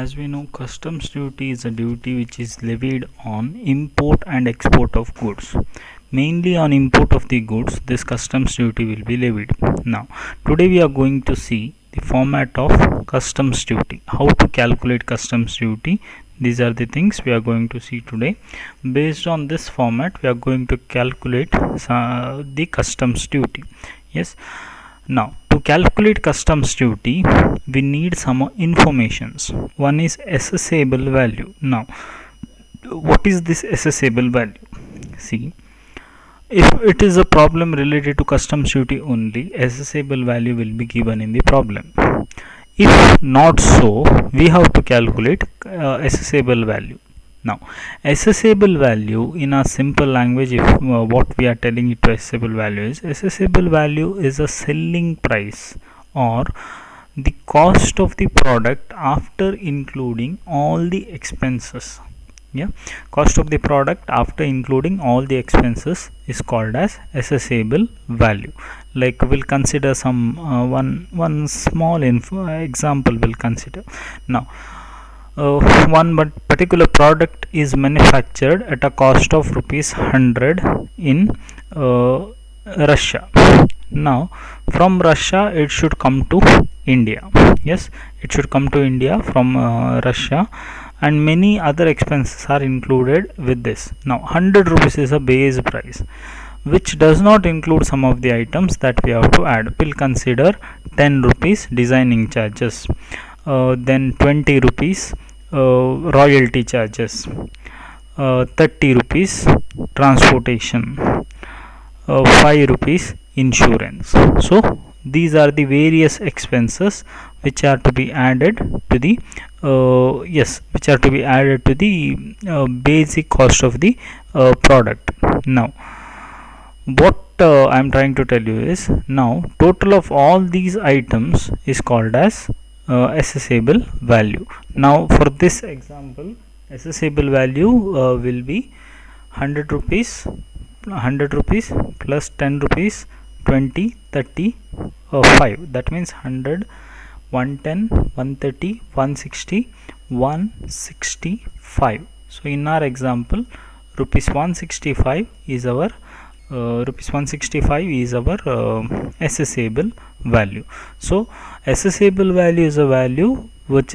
As we know, customs duty is a duty which is levied on import and export of goods. Mainly on import of the goods, this customs duty will be levied. Now, today we are going to see the format of customs duty, how to calculate customs duty. These are the things we are going to see today. Based on this format, we are going to calculate the customs duty. Yes. Now, to calculate customs duty, we need some informations. One is assessable value. Now, what is this assessable value? See, if it is a problem related to customs duty only, assessable value will be given in the problem. If not so, we have to calculate assessable value. Now, assessable value in a simple language, if what we are telling it to assessable value is a selling price or the cost of the product after including all the expenses. Yeah, cost of the product after including all the expenses is called as assessable value. Like we'll consider some one small example we'll consider now. One particular product is manufactured at a cost of rupees 100 in Russia. Now from Russia it should come to India. Yes, it should come to India from Russia, and many other expenses are included with this. Now 100 rupees is a base price which does not include some of the items that we have to add. We'll consider 10 rupees designing charges, then 20 rupees royalty charges, 30 rupees transportation, 5 rupees insurance. So these are the various expenses which are to be added to the basic cost of the product. Now what I am trying to tell you is, now total of all these items is called as assessable value. Now for this example, assessable value will be 100 rupees plus 10 rupees, 20, 30, 5. That means 100, 110, 130, 160, 165. So in our example, rupees 165 is our assessable value. So assessable value is a value which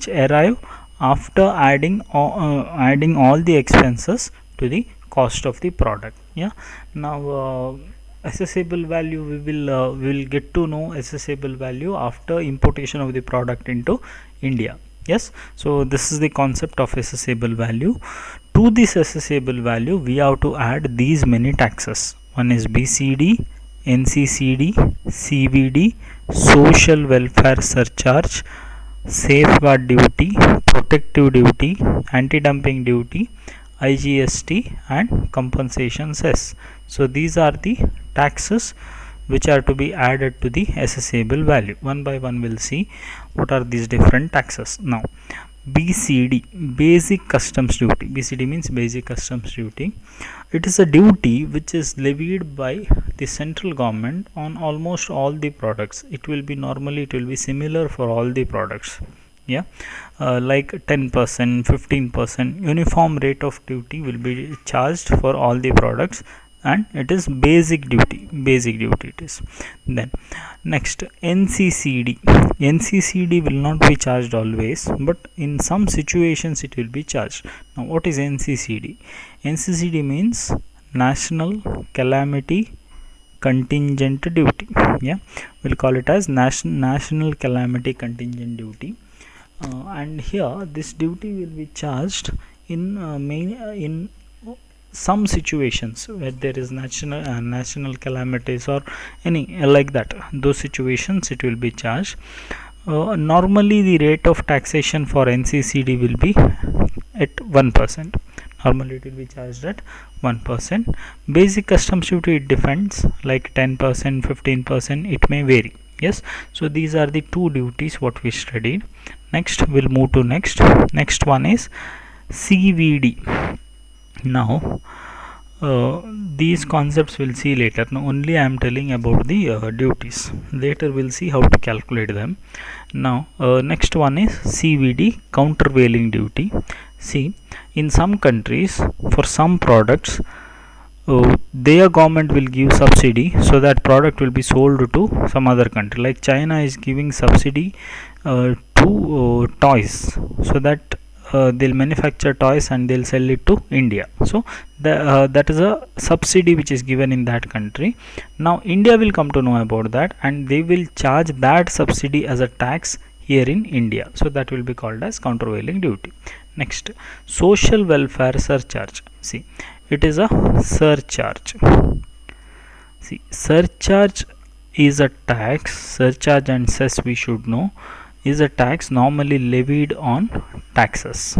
arrive after adding all the expenses to the cost of the product. Yeah. Now assessable value, we will get to know assessable value after importation of the product into India. Yes, so this is the concept of assessable value. To this assessable value, we have to add these many taxes. One is BCD, NCCD, CVD, social welfare surcharge, safeguard duty, protective duty, anti-dumping duty, IGST and compensation cess. So these are the taxes which are to be added to the assessable value. One by one we'll see what are these different taxes. Now BCD, basic customs duty. BCD means basic customs duty. It is a duty which is levied by the central government on almost all the products. It will be similar for all the products. Yeah, like 10%, 15% uniform rate of duty will be charged for all the products, and it is basic duty it is. Then next, NCCD will not be charged always, but in some situations it will be charged. Now what is NCCD? NCCD means national calamity contingent duty. Yeah, we'll call it as national calamity contingent duty. And here this duty will be charged in some situations where there is national calamities or any like that. Those situations it will be charged. Normally the rate of taxation for NCCD will be at 1%. Normally it will be charged at 1%. Basic customs duty, it depends, like 10%, 15%, it may vary. Yes, so these are the two duties what we studied. Next we'll move to next one is CVD. Now uh, these concepts we'll see later. Now only I am telling about the duties. Later we'll see how to calculate them. Now next one is CVD, countervailing duty. See, in some countries for some products their government will give subsidy so that product will be sold to some other country. Like China is giving subsidy to toys, so that they'll manufacture toys and they'll sell it to India. So that is a subsidy which is given in that country. Now India will come to know about that and they will charge that subsidy as a tax here in India. So that will be called as countervailing duty. Next, social welfare surcharge. See, it is a surcharge. See, surcharge is a tax. Surcharge and cess, we should know, is a tax normally levied on taxes.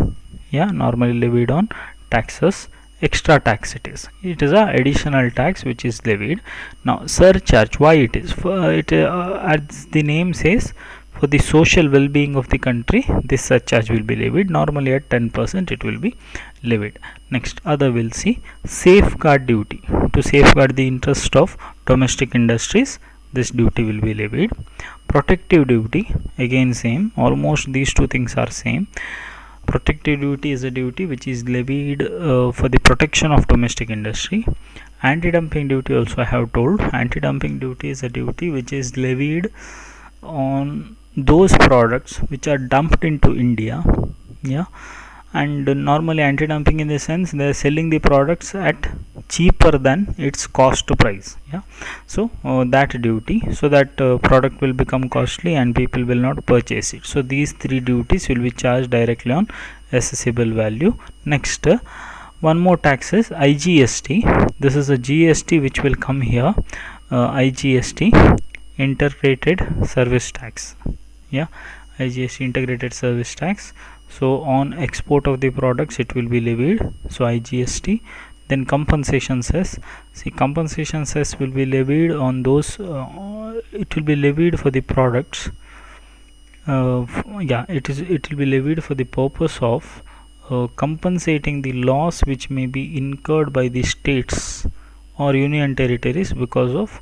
Yeah, normally levied on taxes. Extra tax it is. It is a additional tax which is levied. Now surcharge, why it is? As the name says, for the social well-being of the country, this surcharge will be levied. Normally at 10% it will be levied. Next, other we'll see safeguard duty. To safeguard the interest of domestic industries, this duty will be levied. Protective duty, again same, almost these two things are same. Protective duty is a duty which is levied for the protection of domestic industry. Anti-dumping duty also I have told. Anti-dumping duty is a duty which is levied on those products which are dumped into India. Yeah, and normally anti-dumping in the sense they are selling the products at cheaper than its cost price. Yeah, so that duty, so that product will become costly and people will not purchase it. So these three duties will be charged directly on assessable value. Next, one more tax is IGST. This is a GST which will come here. IGST, integrated service tax. Yeah, IGST, integrated service tax. So on export of the products it will be levied, so IGST. Then compensation cess. See, compensation cess will be levied on those it will be levied for the products. Yeah, it will be levied for the purpose of compensating the loss which may be incurred by the states or union territories because of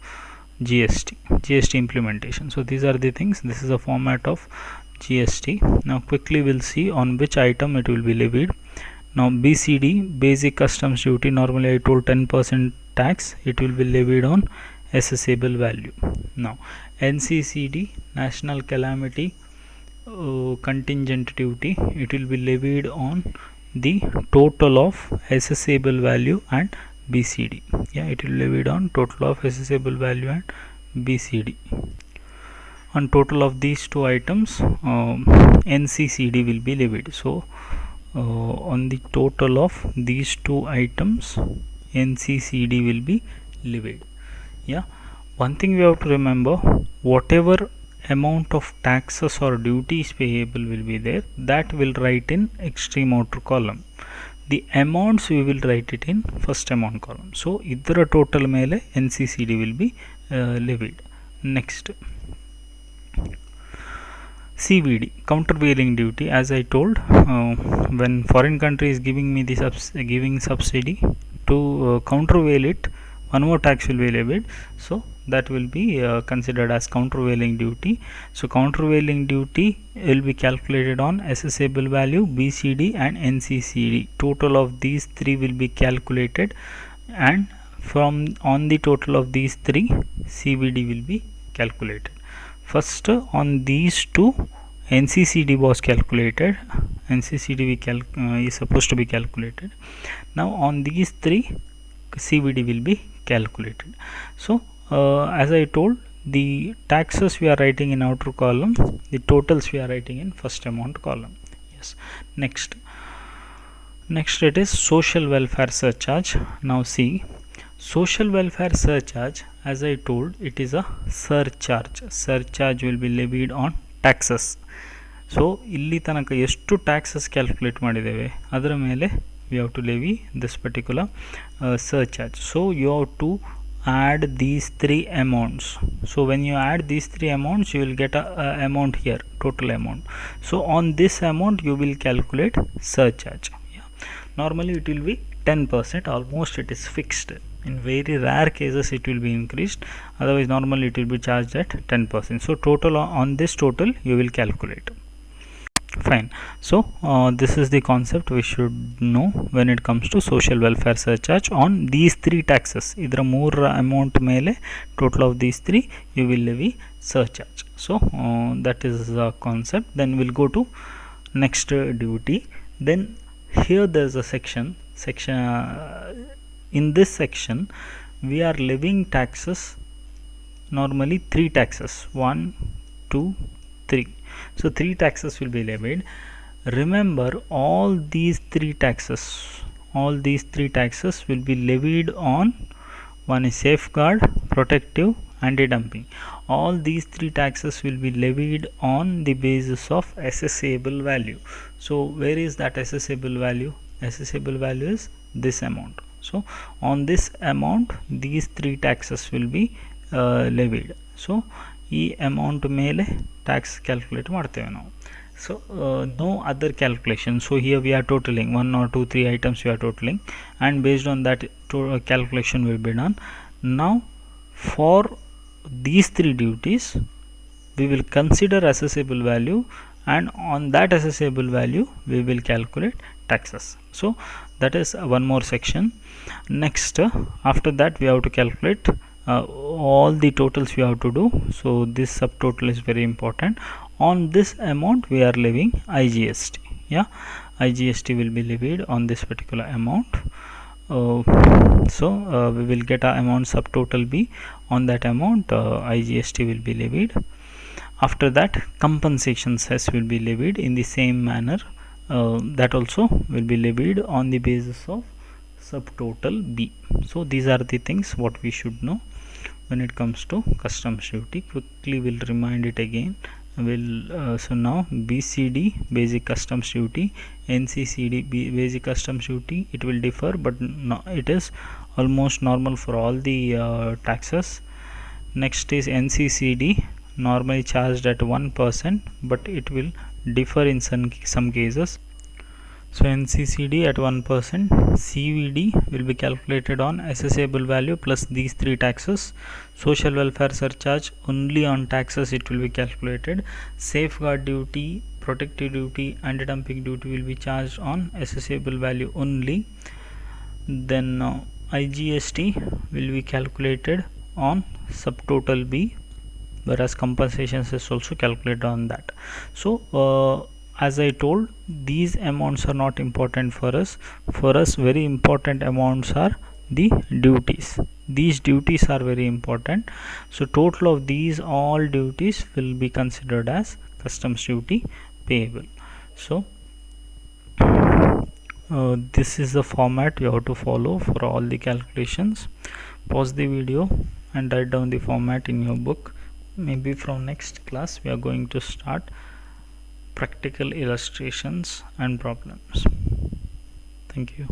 GST implementation. So these are the things. This is a format of GST. Now quickly we'll see on which item it will be levied. Now BCD, basic customs duty, normally I told 10% tax, it will be levied on assessable value. Now NCCD, national calamity contingent duty, it will be levied on the total of assessable value and BCD. Yeah, it will be levied on total of assessable value and BCD. On total of these two items, NCCD will be levied. So on the total of these two items, NCCD will be levied. Yeah, one thing we have to remember, whatever amount of taxes or duties payable will be there, that will write in extreme outer column. The amounts we will write it in first amount column. So idra total mele NCCD will be levied. Next, CVD, countervailing duty. As I told, when foreign country is giving me the giving subsidy, to countervail it, one more tax will be levied. So that will be considered as countervailing duty. So countervailing duty will be calculated on assessable value, BCD and NCCD. Total of these three will be calculated, and from on the total of these three, CVD will be calculated. First, on these two, NCCD was calculated. NCCD is supposed to be calculated. Now on these three, CVD will be calculated. So as I told, the taxes we are writing in outer column, the totals we are writing in first amount column. Yes. Next it is social welfare surcharge. Now see, social welfare surcharge, as I told, it is a surcharge. Surcharge will be levied on taxes. So ಇಲ್ಲಿ ತನಕ ಎಷ್ಟು taxes calculate ಮಾಡಿದ್ದೇವೆ ಅದರ ಮೇಲೆ we have to levy this particular surcharge. So you have to add these three amounts. So when you add these three amounts, you will get a amount here, total amount. So on this amount you will calculate surcharge. Yeah. Normally it will be 10%, almost it is fixed. In very rare cases it will be increased, otherwise normally it will be charged at 10%. So total on this total you will calculate. Fine. So this is the concept we should know when it comes to social welfare surcharge on these three taxes. Idra more amount mele total of these three you will levy surcharge. So that is the concept. Then we'll go to next duty. Then here there is a section in this section we are levying taxes, normally three taxes, 1 2 3. So 3 taxes will be levied. Remember, all these three taxes will be levied on, one is safeguard, protective, anti-dumping. All these three taxes will be levied on the basis of assessable value. So where is that assessable value? Assessable value is this amount. So on this amount these three taxes will be levied. So ಈ amount ಮೇಲೆ tax calculate ಮಾಡ್ತೇವೆ ನಾವು. So no other calculation. So here we are totaling 1 or 2 3 items we are totaling, and based on that calculation will be done. Now for these three duties we will consider assessable value, and on that assessable value we will calculate taxes. So that is one more section. Next after that we have to calculate all the totals we have to do. So this subtotal is very important. On this amount we are levying IGST. Yeah, IGST will be levied on this particular amount. So we will get our amount subtotal B. On that amount IGST will be levied. After that compensation cess will be levied in the same manner. That also will be levied on the basis of subtotal B. So these are the things what we should know when it comes to customs duty. Quickly we'll remind it again. So now BCD, basic customs duty, NCCD, basic customs duty, it will differ, but no, it is almost normal for all the taxes. Next is NCCD, normally charged at 1%, but it will differ in some cases. So NCCD at 1%, CVD will be calculated on assessable value plus these three taxes. Social welfare surcharge, only on taxes it will be calculated. Safeguard duty, protective duty, anti-dumping duty will be charged on assessable value only. Then IGST will be calculated on subtotal B, whereas compensations is also calculated on that. So as I told, these amounts are not important for us. For us very important amounts are the duties. These duties are very important. So total of these all duties will be considered as customs duty payable. So this is the format you have to follow for all the calculations. Pause the video and write down the format in your book. Maybe from next class we are going to start practical illustrations and problems. Thank you.